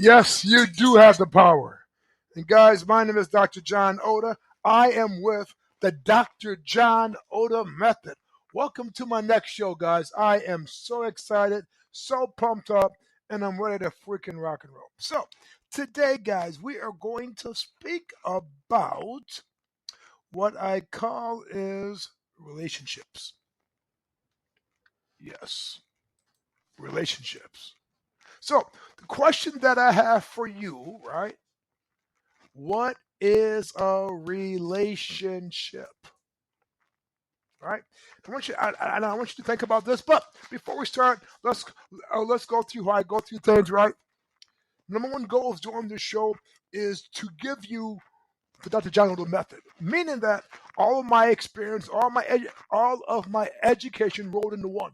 Yes, you do have the power. And guys, my name is Dr. John Oda. I am with the Dr. John Oda Method. Welcome to my next show, guys. I am so excited, so pumped up, and I'm ready to freaking rock and roll. So, today, guys, we are going to speak about what I call is relationships. Yes, relationships. So, the question that I have for you, right? What is a relationship? Right? I want you to think about this. But before we start, let's go through how I go through things. Right? Number one goal of doing this show is to give you the Dr. John Little method, meaning that all of my experience, all of my education rolled into one.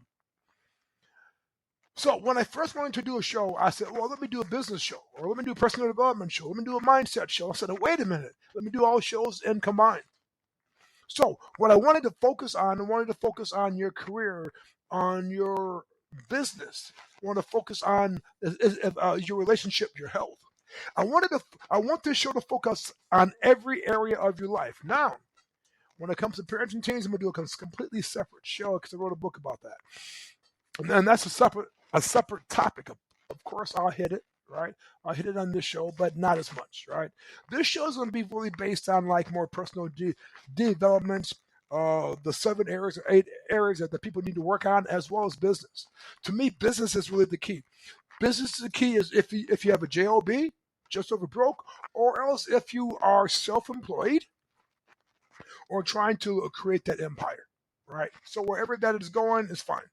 So when I first wanted to do a show, I said, well, let me do a business show, or let me do a personal development show, let me do a mindset show. I said, wait a minute, let me do all shows and combine. So what I wanted to focus on, I wanted to focus on your career, on your business. I want to focus on your relationship, your health. I want this show to focus on every area of your life. Now, when it comes to parenting teens, I'm gonna do a completely separate show because I wrote a book about that, and that's a separate topic. Of course, I'll hit it. Right, I'll hit it on this show, but not as much. Right, this show is going to be really based on like more personal developments, the 7 areas or 8 areas that the people need to work on, as well as business. To me, business is really the key. Business is the key is if you have a job, just over broke, or else if you are self-employed or trying to create that empire. Right, so wherever that is going is fine.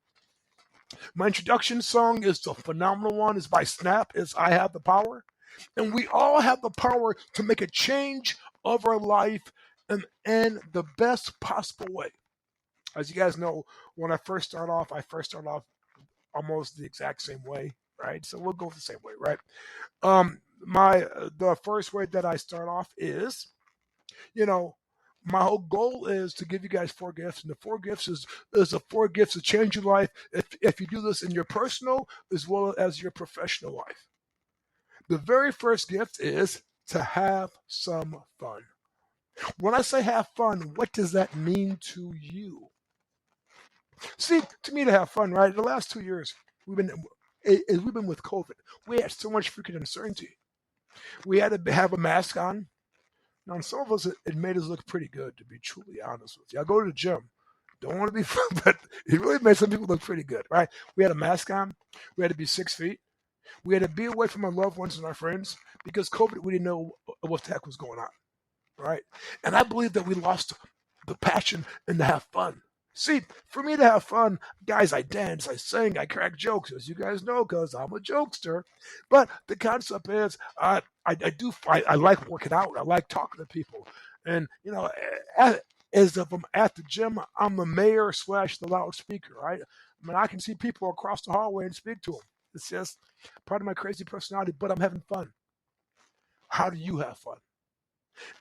My introduction song is the phenomenal one. It's by Snap. It's I Have the Power. And we all have the power to make a change of our life in the best possible way. As you guys know, when I first start off almost the exact same way, right? So we'll go the same way, right? My the first way that I start off is, you know, my whole goal is to give you guys 4 gifts, and the 4 gifts is the 4 gifts to change your life if you do this in your personal as well as your professional life. The very first gift is to have some fun. When I say have fun, what does that mean to you? See, to me, to have fun, right? The last 2 years we've been with COVID. We had so much freaking uncertainty. We had to have a mask on. Now, on some of us, it made us look pretty good, to be truly honest with you. I go to the gym. Don't want to be fun, but it really made some people look pretty good, right? We had a mask on. We had to be 6 feet. We had to be away from our loved ones and our friends because COVID, we didn't know what the heck was going on, right? And I believe that we lost the passion and to have fun. See, for me to have fun, guys, I dance, I sing, I crack jokes, as you guys know, because I'm a jokester. But the concept is, I like working out. I like talking to people, and as if I'm at the gym, I'm the mayor slash the loudspeaker. Right? I mean, I can see people across the hallway and speak to them. It's just part of my crazy personality, but I'm having fun. How do you have fun?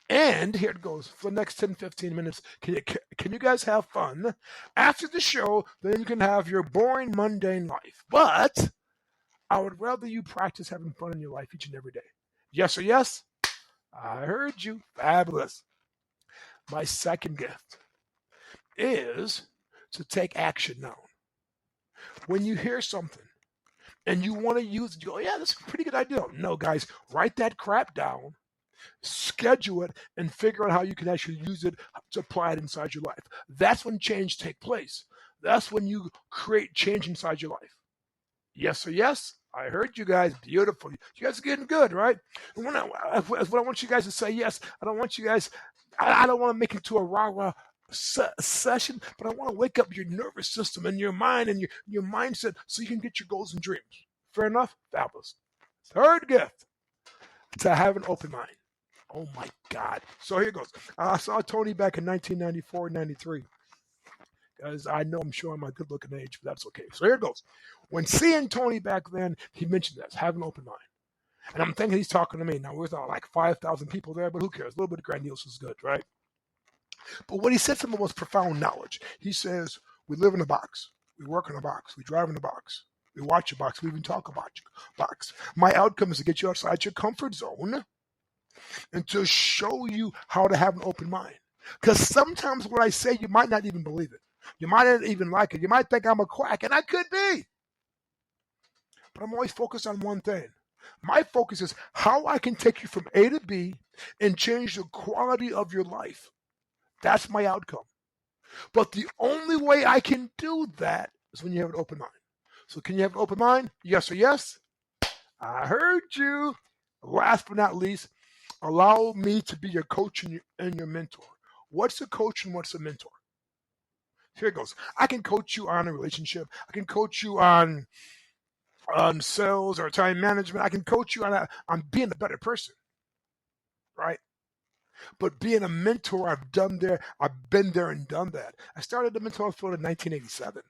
And here it goes for the next 10, 15 minutes. Can you guys have fun? After the show, then you can have your boring, mundane life. But I would rather you practice having fun in your life each and every day. Yes or yes? I heard you. Fabulous. My second gift is to take action now. When you hear something and you want to use it, you go, yeah, that's a pretty good idea. No, guys, write that crap down, schedule it, and figure out how you can actually use it to apply it inside your life. That's when change takes place. That's when you create change inside your life. Yes or yes? I heard you guys. Beautiful. You guys are getting good, right? And what I want you guys to say yes. I don't want you guys, I don't want to make it to a rah-rah session, but I want to wake up your nervous system and your mind and your mindset so you can get your goals and dreams. Fair enough? Fabulous. Third gift, to have an open mind. Oh my God. So here goes. I saw Tony back in 1994, 93. Guys, I'm sure I'm a good looking age, but that's okay. So here it goes. When seeing Tony back then, he mentioned this, have an open mind. And I'm thinking he's talking to me. Now, there's not like 5,000 people there, but who cares? A little bit of grandiose is good, right? But what he said some of the most profound knowledge. He says, we live in a box. We work in a box. We drive in a box. We watch a box. We even talk about a box. My outcome is to get you outside your comfort zone and to show you how to have an open mind. Because sometimes what I say, you might not even believe it. You might not even like it. You might think I'm a quack, and I could be. But I'm always focused on one thing. My focus is how I can take you from A to B and change the quality of your life. That's my outcome. But the only way I can do that is when you have an open mind. So can you have an open mind? Yes or yes? I heard you. Last but not least, allow me to be your coach and your mentor. What's a coach and what's a mentor? Here it goes. I can coach you on a relationship. I can coach you on sales or time management. I can coach you on being a better person, right? But being a mentor, I've been there and done that. I started the mentor field in 1987.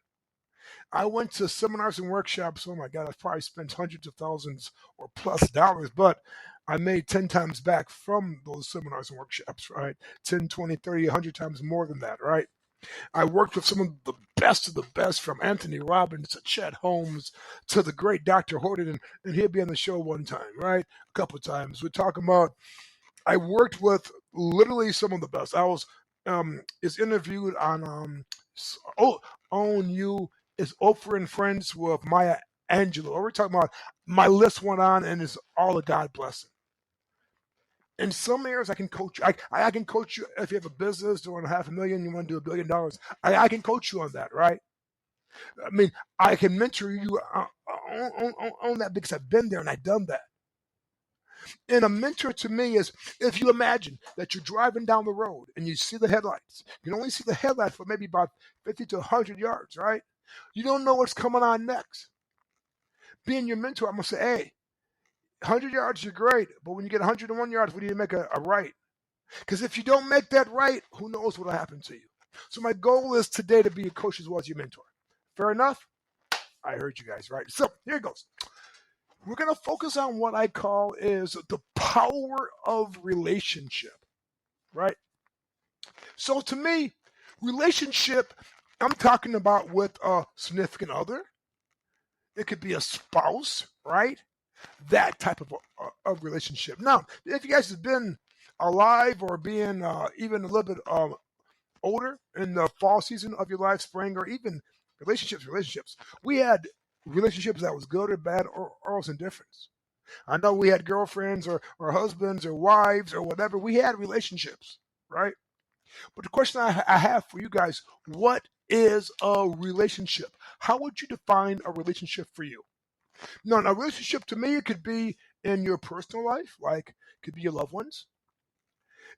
I went to seminars and workshops. Oh my God, I probably spent hundreds of thousands or plus dollars, but I made 10 times back from those seminars and workshops, right? 10, 20, 30, 100 times more than that, right? I worked with some of the best, from Anthony Robbins to Chet Holmes to the great Dr. Horton, and he'll be on the show one time, right? A couple of times. We're talking about, I worked with literally some of the best. I was is interviewed on Own You is Oprah and Friends with Maya Angelou. We're talking about, my list went on, and it's all a God blessing. In some areas, I can coach you. I can coach you if you have a business doing $500,000, you want to do $1 billion. I can coach you on that, right? I mean, I can mentor you on that because I've been there and I've done that. And a mentor to me is, if you imagine that you're driving down the road and you see the headlights. You can only see the headlights for maybe about 50 to 100 yards, right? You don't know what's coming on next. Being your mentor, I'm going to say, hey, 100 yards, you're great. But when you get 101 yards, we need to make a right. Because if you don't make that right, who knows what will happen to you. So my goal is today to be a coach as well as your mentor. Fair enough? I heard you guys, right? So here it goes. We're going to focus on what I call is the power of relationship, right? So to me, relationship, I'm talking about with a significant other. It could be a spouse, right? That type of relationship. Now, if you guys have been alive or being even a little bit older in the fall season of your life, spring, or even relationships, we had relationships that was good or bad or was indifference. I know we had girlfriends or husbands or wives or whatever. We had relationships, right? But the question I have for you guys, what is a relationship? How would you define a relationship for you? Now, a relationship to me, it could be in your personal life, like it could be your loved ones.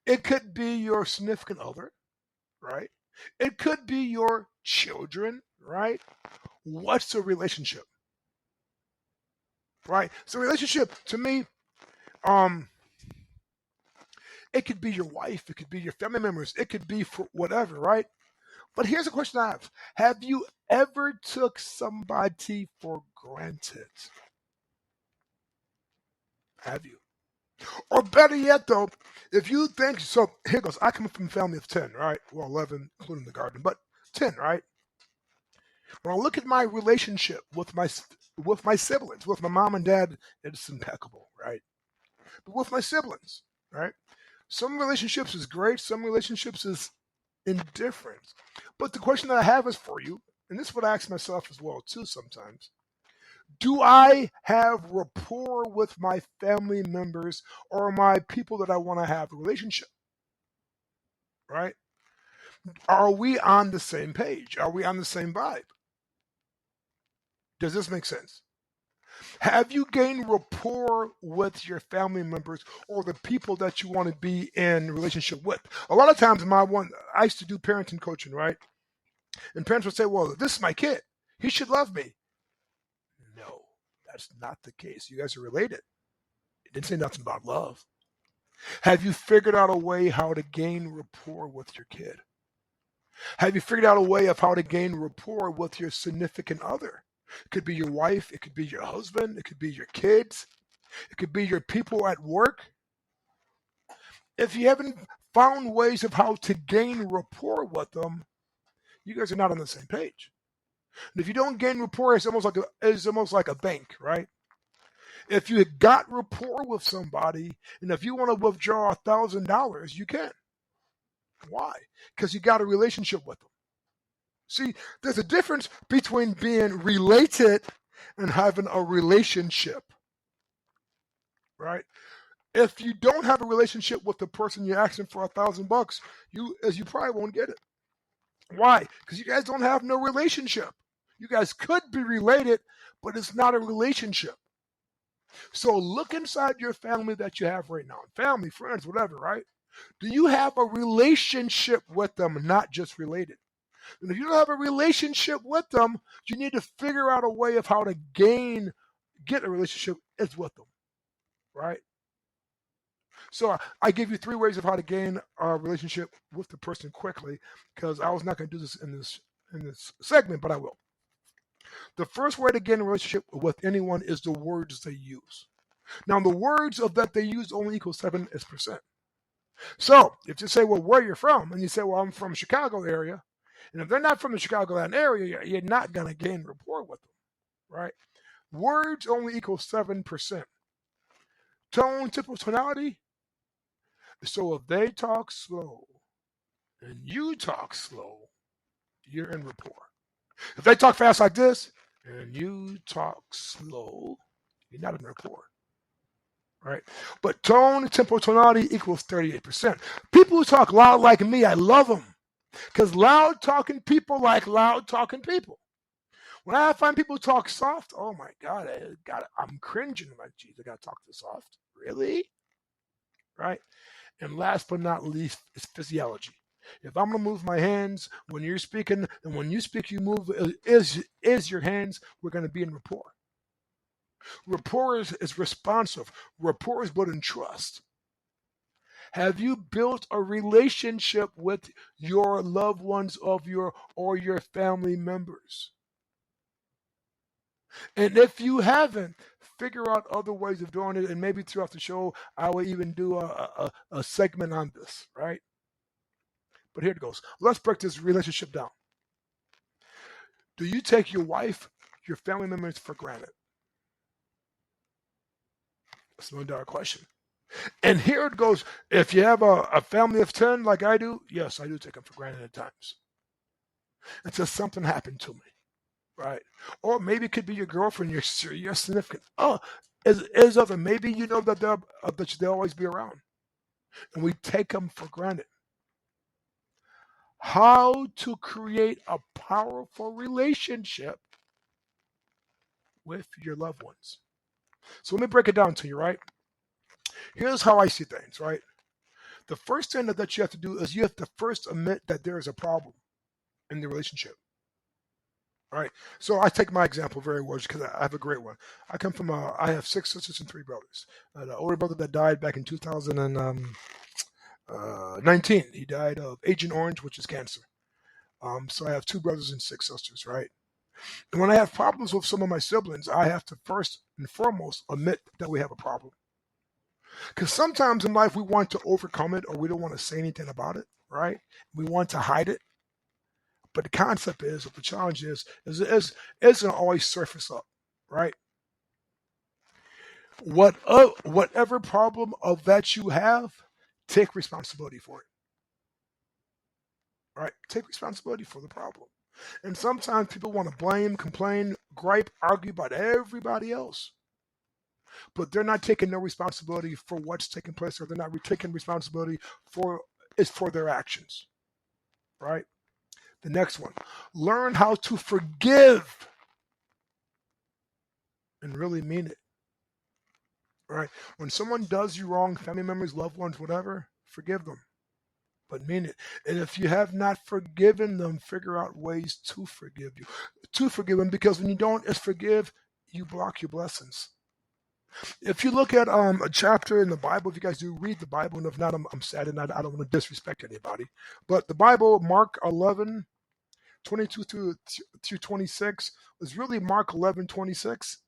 It could be your significant other, right? It could be your children, right? What's a relationship? Right? So relationship to me, um, it could be your wife, it could be your family members, it could be for whatever, right? But here's a question I have. Have you ever took somebody for granted? Have you? Or better yet, though, if you think so, here goes. I come from a family of 10, right? Well, 11, including the garden, but 10, right? When I look at my relationship with my siblings, with my mom and dad, it's impeccable, right? But with my siblings, right? Some relationships is great, some relationships is indifferent. But the question that I have is for you, and this is what I ask myself as well too sometimes. Do I have rapport with my family members or my people that I want to have a relationship? Right? Are we on the same page? Are we on the same vibe? Does this make sense? Have you gained rapport with your family members or the people that you want to be in relationship with? A lot of times, I used to do parenting coaching, right? And parents would say, "Well, this is my kid. He should love me." No, that's not the case. You guys are related. It didn't say nothing about love. Have you figured out a way how to gain rapport with your kid? Have you figured out a way of how to gain rapport with your significant other? It could be your wife, it could be your husband, it could be your kids, it could be your people at work. If you haven't found ways of how to gain rapport with them, you guys are not on the same page. And if you don't gain rapport, it's almost like a bank, right? If you got rapport with somebody, and if you want to withdraw $1,000, you can. Why? Because you got a relationship with them. See, there's a difference between being related and having a relationship, right? If you don't have a relationship with the person you're asking for $1,000, you probably won't get it. Why? Because you guys don't have no relationship. You guys could be related, but it's not a relationship. So look inside your family that you have right now. Family, friends, whatever, right? Do you have a relationship with them, not just related? And if you don't have a relationship with them, you need to figure out a way of how to get a relationship is with them, right? So I give you 3 ways of how to gain a relationship with the person quickly, because I was not going to do this in this segment, but I will. The first way to gain a relationship with anyone is the words they use. Now, the words of that they use only equals 7%. So if you say, well, where you're from, and you say, well, I'm from Chicago area, and if they're not from the Chicagoland area, you're not going to gain rapport with them, right? Words only equal 7%. Tone, typical tonality. So if they talk slow and you talk slow, you're in rapport. If they talk fast like this and you talk slow, you're not in rapport, right? But tone, tempo, tonality equals 38%. People who talk loud like me, I love them, because loud talking people like loud talking people. When I find people talk soft, oh my God, I'm cringing. Like, geez, I got to talk this soft. Really? Right? And last but not least is physiology. If I'm going to move my hands when you're speaking, and when you speak, you move is your hands, we're going to be in rapport. Rapport is responsive. Rapport is built in trust. Have you built a relationship with your loved ones or your family members? And if you haven't, figure out other ways of doing it, and maybe throughout the show, I will even do a segment on this, right? But here it goes. Let's break this relationship down. Do you take your wife, your family members for granted? That's no doubt question. And here it goes. If you have a family of 10 like I do, yes, I do take them for granted at times. Until something happened to me, right? Or maybe it could be your girlfriend, your significant. Is other. Maybe you know that they'll always be around. And we take them for granted. How to create a powerful relationship with your loved ones. So let me break it down to you, right? Here's how I see things, right? The first thing that you have to do is you have to first admit that there is a problem in the relationship. All right. So I take my example very well because I have a great one. I have 6 sisters and 3 brothers. The older brother that died back in 2019, he died of Agent Orange, which is cancer. So I have 2 brothers and 6 sisters, right? And when I have problems with some of my siblings, I have to first and foremost admit that we have a problem. Because sometimes in life we want to overcome it, or we don't want to say anything about it, right? We want to hide it. But the concept is, or the challenge is it's going to always surface up, right? Whatever problem of that you have, take responsibility for it. Right? Take responsibility for the problem. And sometimes people want to blame, complain, gripe, argue about everybody else. But they're not taking no responsibility for what's taking place, or they're not taking responsibility for their actions. Right? The next one, learn how to forgive and really mean it. Right? When someone does you wrong, family members, loved ones, whatever, forgive them, but mean it. And if you have not forgiven them, figure out ways to forgive them, because when you don't forgive, you block your blessings. If you look at a chapter in the Bible, if you guys do read the Bible, and if not, I'm sad, and I don't want to disrespect anybody, but the Bible, Mark 11, 22 through 26, is really Mark 11, 26.